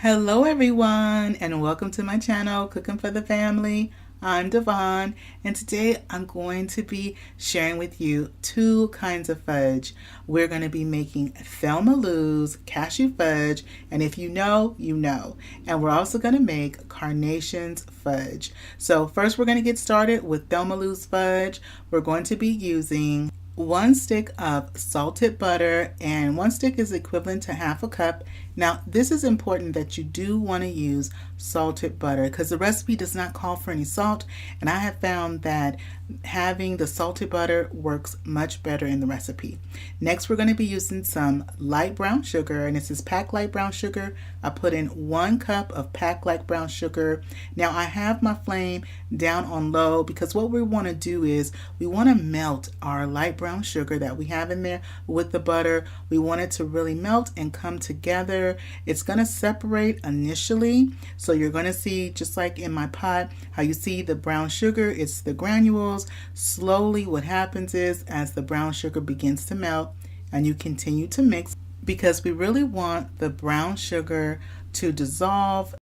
Hello everyone and welcome to my channel Cooking for the Family. I'm Devon and today I'm going to be sharing with you two kinds of fudge. We're going to be making Thelma's Cashew Fudge, and if you know, you know. And we're also going to make Carnation's Fudge. So first we're going to get started with Thelma's Fudge. We're going to be using 1 stick of salted butter, and 1 stick is equivalent to half a cup. Now this is important that you do want to use salted butter because the recipe does not call for any salt, and I have found that having the salted butter works much better in the recipe. Next we're going to be using some light brown sugar, and this is packed light brown sugar. I put in 1 cup of packed light brown sugar. Now I have my flame down on low because what we want to do is we want to melt our light brown sugar that we have in there with the butter. We want it to really melt and come together. It's going to separate initially, so you're going to see, just like in my pot, how you see the brown sugar, it's the granules. Slowly what happens is, as the brown sugar begins to melt and you continue to mix, because we really want the brown sugar to dissolve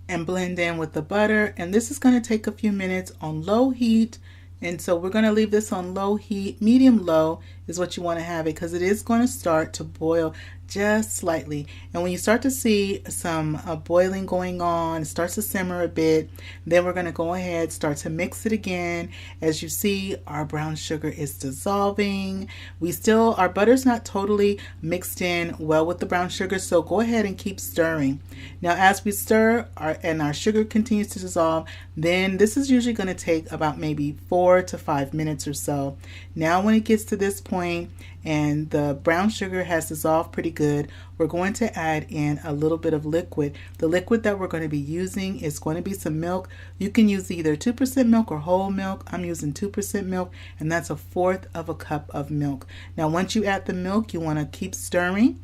and blend in with the butter, and this is going to take a few minutes on low heat. And so we're going to leave this on low heat. Medium low is what you want to have it, because it is going to start to boil just slightly. And when you start to see some boiling going on, it starts to simmer a bit, then we're going to go ahead, start to mix it again. As you see, our brown sugar is dissolving. Our butter's not totally mixed in well with the brown sugar, so go ahead and keep stirring. Now as we stir and our sugar continues to dissolve, then this is usually going to take about maybe 4 to 5 minutes or so. Now when it gets to this point and the brown sugar has dissolved pretty good, we're going to add in a little bit of liquid. The liquid that we're going to be using is going to be some milk. You can use either 2% milk or whole milk. I'm using 2% milk, and that's 1/4 of a cup of milk. Now once you add the milk, you want to keep stirring.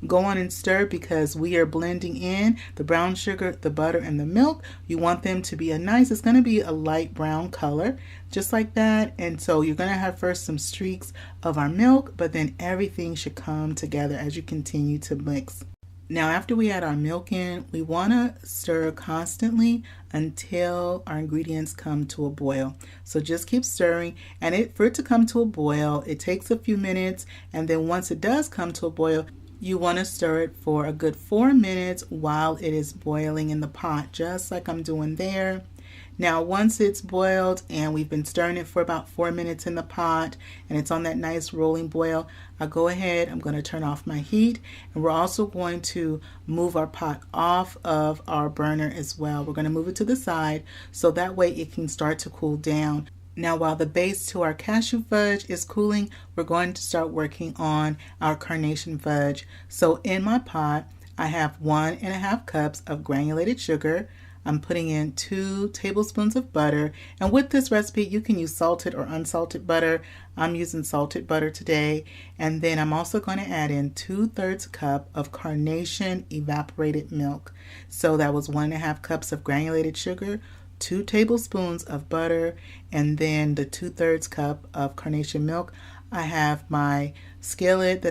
Go on and stir, because we are blending in the brown sugar, the butter, and the milk. You want them to be it's going to be a light brown color, just like that. And so you're going to have first some streaks of our milk, but then everything should come together as you continue to mix. Now after we add our milk in, we want to stir constantly until our ingredients come to a boil. So just keep stirring, and for it to come to a boil, it takes a few minutes, and then once it does come to a boil, you want to stir it for a good 4 minutes while it is boiling in the pot, just like I'm doing there. Now once it's boiled and we've been stirring it for about 4 minutes in the pot and it's on that nice rolling boil, I'm going to turn off my heat, and we're also going to move our pot off of our burner as well. We're going to move it to the side so that way it can start to cool down. Now while the base to our cashew fudge is cooling, we're going to start working on our carnation fudge. So in my pot, I have 1½ cups of granulated sugar. I'm putting in 2 tablespoons of butter, and with this recipe you can use salted or unsalted butter. I'm using salted butter today. And then I'm also going to add in 2/3 cup of Carnation evaporated milk. So that was 1½ cups of granulated sugar, 2 tablespoons of butter, and then the 2/3 cup of Carnation milk. I have my skillet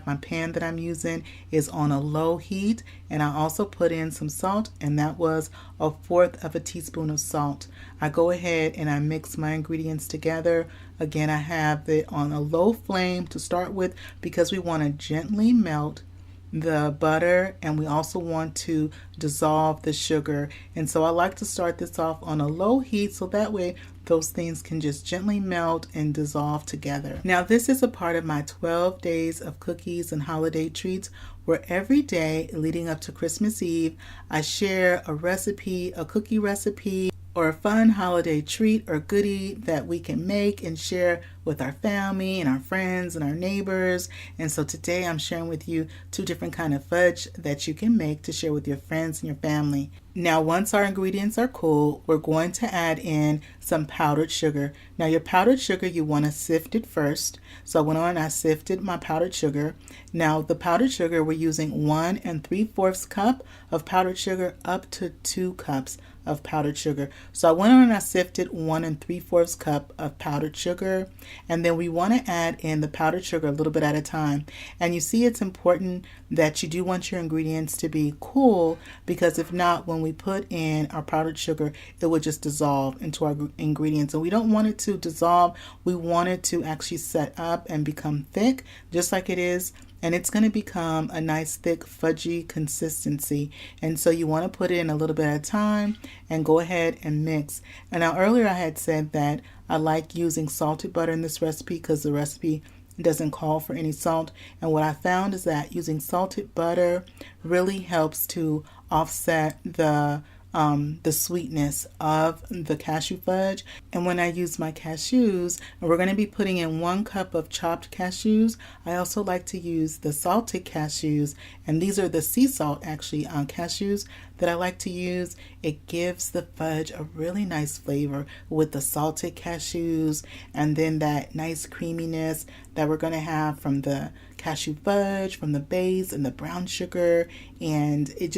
my pan that I'm using is on a low heat, and I also put in some salt, and that was 1/4 teaspoon of salt. I go ahead and I mix my ingredients together. Again, I have it on a low flame to start with because we want to gently melt the butter, and we also want to dissolve the sugar. And so I like to start this off on a low heat so that way those things can just gently melt and dissolve together. Now this is a part of my 12 days of cookies and holiday treats, where every day leading up to Christmas Eve I share a recipe, a cookie recipe, or a fun holiday treat or goodie that we can make and share with our family and our friends and our neighbors. And so today I'm sharing with you 2 different kind of fudge that you can make to share with your friends and your family. Now once our ingredients are cool, we're going to add in some powdered sugar. Now your powdered sugar, you want to sift it first. So I went on and I sifted my powdered sugar. Now the powdered sugar, we're using 1 3/4 cup of powdered sugar up to 2 cups of powdered sugar. So I went on and I sifted 1 3/4 cup of powdered sugar. And then we want to add in the powdered sugar a little bit at a time. And you see, it's important that you do want your ingredients to be cool, because if not, when we put in our powdered sugar, it will just dissolve into our ingredients. And we don't want it to dissolve. We want it to actually set up and become thick, just like it is. And it's going to become a nice thick fudgy consistency. And so you want to put it in a little bit at a time and go ahead and mix. And now earlier I had said that I like using salted butter in this recipe because the recipe doesn't call for any salt. And what I found is that using salted butter really helps to offset the sweetness of the cashew fudge. And when I use my cashews, and we're going to be putting in 1 cup of chopped cashews, I also like to use the salted cashews, and these are the sea salt actually cashews that I like to use. It gives the fudge a really nice flavor with the salted cashews, and then that nice creaminess that we're going to have from the cashew fudge, from the base and the brown sugar, and it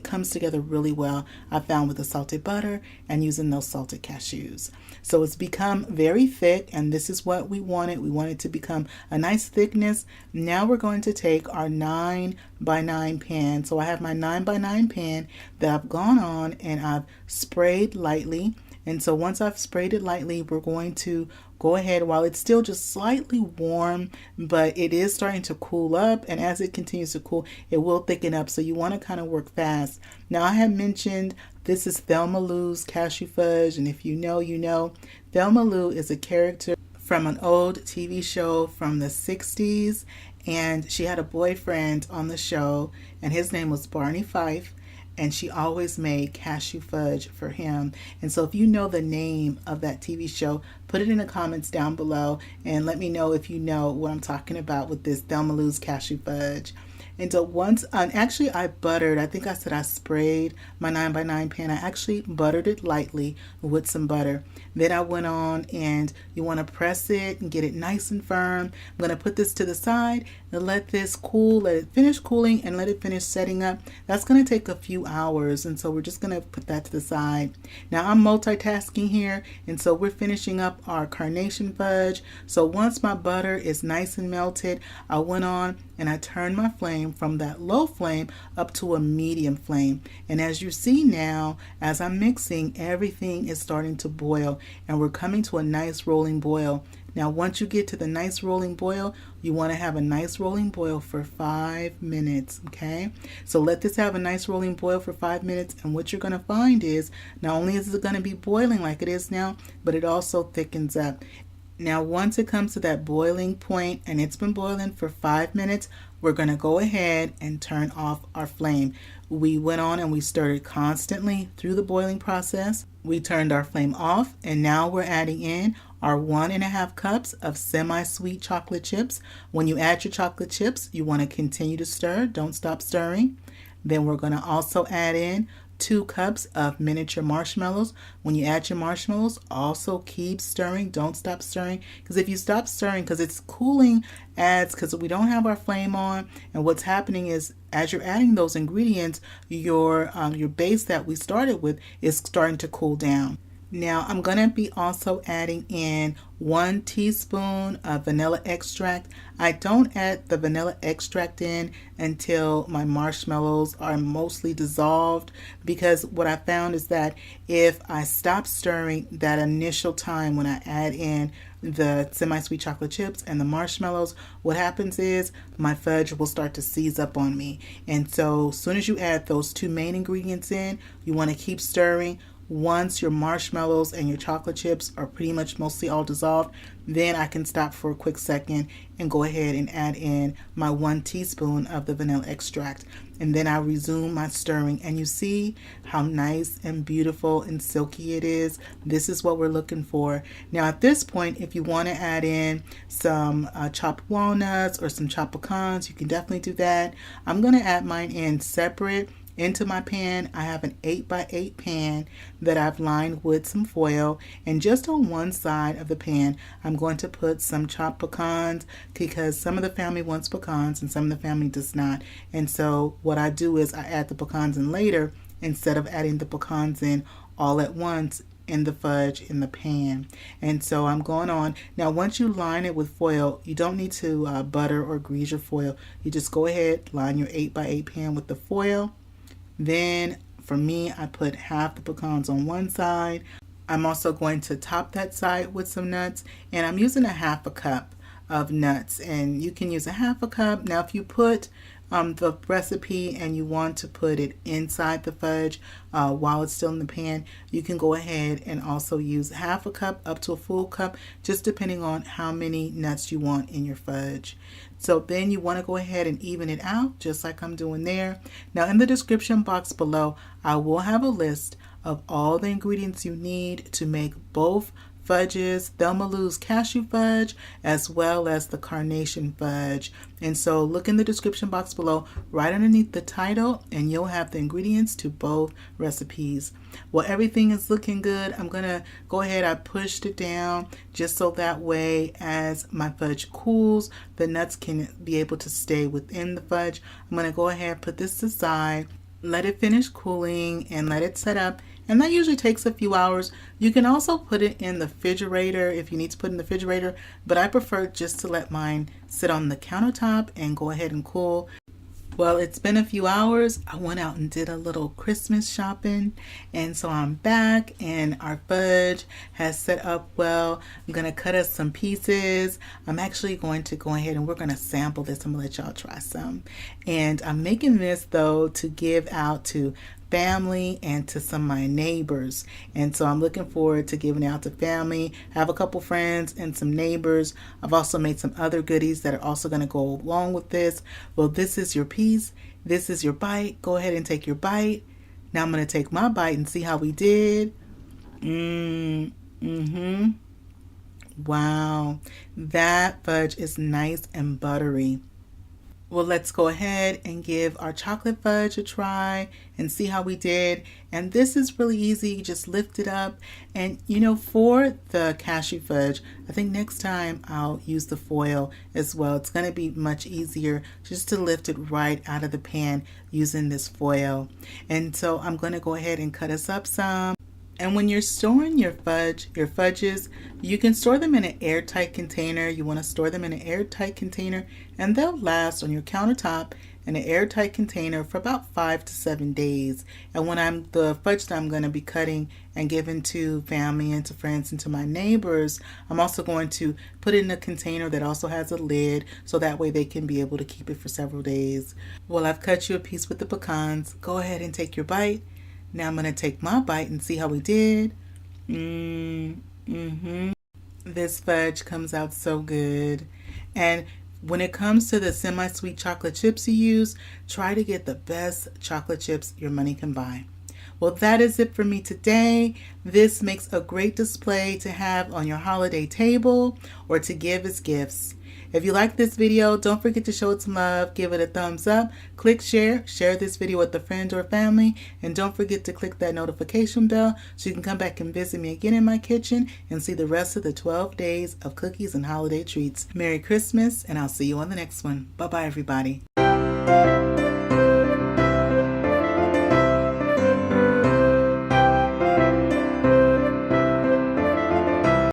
comes together really well, I found, with the salted butter and using those salted cashews. So it's become very thick, and this is what we wanted. We want it to become a nice thickness. Now we're going to take our 9x9 pan. So I have my 9x9 pan that I've gone on and I've sprayed lightly. And so once I've sprayed it lightly, we're going to go ahead, while it's still just slightly warm, but it is starting to cool up. And as it continues to cool, it will thicken up. So you want to kind of work fast. Now I have mentioned this is Thelma's Cashew Fudge. And if you know, you know. Thelma Lou is a character from an old TV show from the 60s. And she had a boyfriend on the show, and his name was Barney Fife. And she always made cashew fudge for him. And so if you know the name of that TV show, put it in the comments down below and let me know if you know what I'm talking about with this Thelma's Cashew Fudge. And so actually I buttered, I think I said I sprayed my 9x9 pan. I actually buttered it lightly with some butter. Then I went on, and you want to press it and get it nice and firm. I'm going to put this to the side and let this cool, let it finish cooling and let it finish setting up. That's going to take a few hours, and so we're just going to put that to the side. Now I'm multitasking here, and so we're finishing up our Carnation Fudge. So once my butter is nice and melted, I went on and I turned my flame from that low flame up to a medium flame. And as you see now, as I'm mixing, everything is starting to boil, and we're coming to a nice rolling boil. Now once you get to the nice rolling boil, you want to have a nice rolling boil for 5 minutes, okay? So let this have a nice rolling boil for 5 minutes, and what you're going to find is not only is it going to be boiling like it is now, but it also thickens up. Now once it comes to that boiling point and it's been boiling for 5 minutes, we're going to go ahead and turn off our flame. We went on and we stirred it constantly through the boiling process. We turned our flame off, and now we're adding in our 1.5 cups of semi-sweet chocolate chips. When you add your chocolate chips, you want to continue to stir. Don't stop stirring. Then we're going to also add in 2 cups of miniature marshmallows. When you add your marshmallows, also keep stirring. Don't stop stirring, because if you stop stirring, because it's cooling, because we don't have our flame on, and what's happening is as you're adding those ingredients, your base that we started with is starting to cool down. Now I'm going to be also adding in 1 teaspoon of vanilla extract. I don't add the vanilla extract in until my marshmallows are mostly dissolved, because what I found is that if I stop stirring that initial time when I add in the semi-sweet chocolate chips and the marshmallows, what happens is my fudge will start to seize up on me. And so as soon as you add those 2 main ingredients in, you want to keep stirring. Once your marshmallows and your chocolate chips are pretty much mostly all dissolved, then I can stop for a quick second and go ahead and add in my 1 teaspoon of the vanilla extract. And then I resume my stirring, and you see how nice and beautiful and silky it is. This is what we're looking for. Now at this point, if you want to add in some chopped walnuts or some chopped pecans, you can definitely do that. I'm going to add mine in separate into my pan. I have an 8x8 pan that I've lined with some foil, and just on one side of the pan I'm going to put some chopped pecans, because some of the family wants pecans and some of the family does not. And so what I do is I add the pecans in later instead of adding the pecans in all at once in the fudge in the pan. And so I'm going on. Now once you line it with foil, you don't need to butter or grease your foil. You just go ahead, line your 8x8 pan with the foil. Then for me, I put half the pecans on one side. I'm also going to top that side with some nuts, and I'm using a half a cup of nuts, and you can use a half a cup. Now if you put the recipe and you want to put it inside the fudge while it's still in the pan, you can go ahead and also use half a cup up to a full cup, just depending on how many nuts you want in your fudge. So then you want to go ahead and even it out just like I'm doing there. Now in the description box below, I will have a list of all the ingredients you need to make both fudges, Thelma's Cashew Fudge, as well as the Carnation Fudge. And so look in the description box below, right underneath the title, and you'll have the ingredients to both recipes. Well, everything is looking good. I'm gonna go ahead, I pushed it down just so that way as my fudge cools, the nuts can be able to stay within the fudge. I'm gonna go ahead, put this aside, let it finish cooling and let it set up, and that usually takes a few hours. You can also put it in the refrigerator if you need to put it in the refrigerator, but I prefer just to let mine sit on the countertop and go ahead and cool. Well, it's been a few hours. I went out and did a little Christmas shopping, and so I'm back and our fudge has set up well. I'm gonna cut us some pieces. I'm actually going to go ahead and we're gonna sample this. I'm gonna let y'all try some. And I'm making this though to give out to family and to some of my neighbors, and so I'm looking forward to giving it out to family. I have a couple friends and some neighbors. I've also made some other goodies that are also going to go along with this. Well, this is your piece, this is your bite. Go ahead and take your bite. Now I'm going to take my bite and see how we did. Wow, that fudge is nice and buttery. Well, let's go ahead and give our chocolate fudge a try and see how we did. And this is really easy. You just lift it up. And you know, for the cashew fudge, I think next time I'll use the foil as well. It's going to be much easier just to lift it right out of the pan using this foil. And so I'm going to go ahead and cut us up some. And when you're storing your fudges, you can store them in an airtight container. You want to store them in an airtight container, and they'll last on your countertop in an airtight container for about 5 to 7 days. And when the fudge that I'm going to be cutting and giving to family and to friends and to my neighbors, I'm also going to put it in a container that also has a lid, so that way they can be able to keep it for several days. Well, I've cut you a piece with the pecans. Go ahead and take your bite. Now I'm going to take my bite and see how we did. This fudge comes out so good. And when it comes to the semi-sweet chocolate chips you use, try to get the best chocolate chips your money can buy. Well, that is it for me today. This makes a great display to have on your holiday table or to give as gifts. If you like this video, don't forget to show it some love, give it a thumbs up, click share this video with a friend or family, and don't forget to click that notification bell so you can come back and visit me again in my kitchen and see the rest of the 12 days of cookies and holiday treats. Merry Christmas, and I'll see you on the next one. Bye-bye, everybody.